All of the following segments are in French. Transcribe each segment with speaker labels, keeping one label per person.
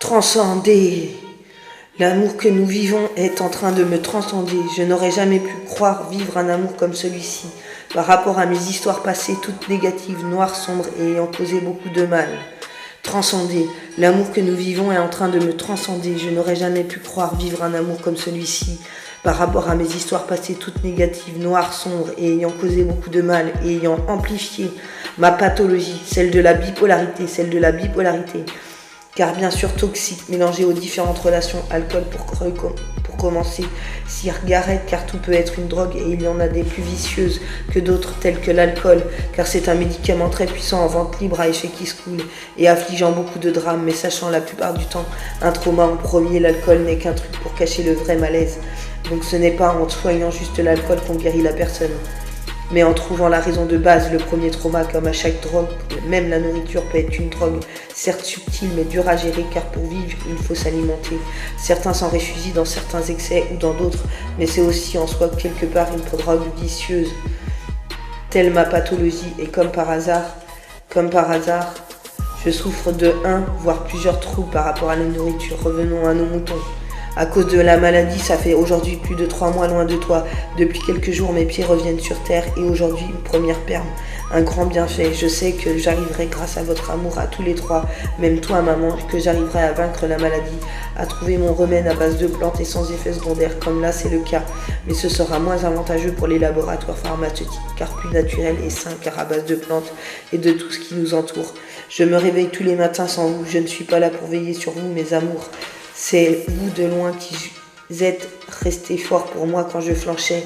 Speaker 1: Transcender. L'amour que nous vivons est en train de me transcender. Je n'aurais jamais pu croire vivre un amour comme celui-ci, par rapport à mes histoires passées toutes négatives, noires, sombres et ayant causé beaucoup de mal. Transcender. L'amour que nous vivons est en train de me transcender. Je n'aurais jamais pu croire vivre un amour comme celui-ci, par rapport à mes histoires passées toutes négatives, noires, sombres et ayant causé beaucoup de mal et ayant amplifié ma pathologie, celle de la bipolarité. Car bien sûr toxique, mélangé aux différentes relations, alcool pour commencer, cigarette, car tout peut être une drogue et il y en a des plus vicieuses que d'autres, telles que l'alcool, car c'est un médicament très puissant en vente libre à effet qui se coule et affligeant beaucoup de drames, mais sachant la plupart du temps un trauma en premier, l'alcool n'est qu'un truc pour cacher le vrai malaise. Donc ce n'est pas en soignant juste l'alcool qu'on guérit la personne, mais en trouvant la raison de base, le premier trauma, comme à chaque drogue, même la nourriture peut être une drogue, certes subtile mais dure à gérer, car pour vivre, il faut s'alimenter. Certains s'en réfugient dans certains excès ou dans d'autres, mais c'est aussi en soi quelque part une drogue vicieuse. Telle ma pathologie, et comme par hasard, je souffre de un, voire plusieurs troubles par rapport à la nourriture. Revenons à nos moutons. À cause de la maladie, ça fait aujourd'hui plus de 3 mois loin de toi. Depuis quelques jours, mes pieds reviennent sur terre et aujourd'hui, une première perme. Un grand bienfait. Je sais que j'arriverai grâce à votre amour à tous les trois, même toi maman, que j'arriverai à vaincre la maladie, à trouver mon remède à base de plantes et sans effet secondaire, comme là c'est le cas. Mais ce sera moins avantageux pour les laboratoires pharmaceutiques, car plus naturel et sain, car à base de plantes et de tout ce qui nous entoure. Je me réveille tous les matins sans vous, je ne suis pas là pour veiller sur vous, mes amours. C'est vous de loin qui êtes restés forts pour moi quand je flanchais.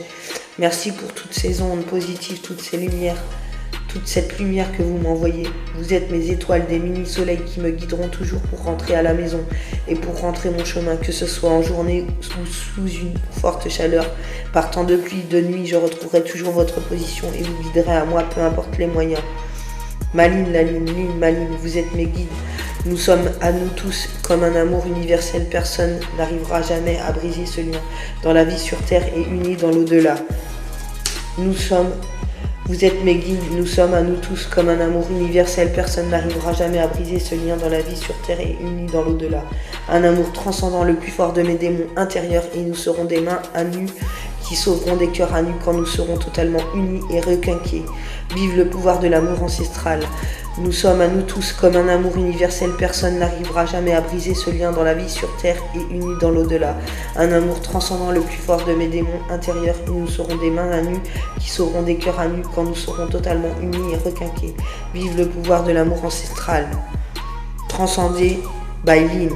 Speaker 1: Merci pour toutes ces ondes positives, toutes ces lumières, toute cette lumière que vous m'envoyez. Vous êtes mes étoiles, des mini-soleils qui me guideront toujours pour rentrer à la maison et pour rentrer mon chemin, que ce soit en journée ou sous une forte chaleur. Par temps de pluie, de nuit, je retrouverai toujours votre position et vous guiderez à moi, peu importe les moyens. Maline, la lune, Maline, vous êtes mes guides. Nous sommes à nous tous comme un amour universel. Personne n'arrivera jamais à briser ce lien dans la vie sur terre et unis dans l'au-delà. Vous êtes mes guides, nous sommes à nous tous comme un amour universel. Personne n'arrivera jamais à briser ce lien dans la vie sur terre et unis dans l'au-delà. Un amour transcendant le plus fort de mes démons intérieurs et nous serons des mains à nu qui sauveront des cœurs à nu quand nous serons totalement unis et requinqués. Vive le pouvoir de l'amour ancestral. Nous sommes à nous tous comme un amour universel. Personne n'arrivera jamais à briser ce lien dans la vie sur terre et unis dans l'au-delà. Un amour transcendant le plus fort de mes démons intérieurs et nous serons des mains à nu qui sauveront des cœurs à nu quand nous serons totalement unis et requinqués. Vive le pouvoir de l'amour ancestral. Transcendé by Lynn.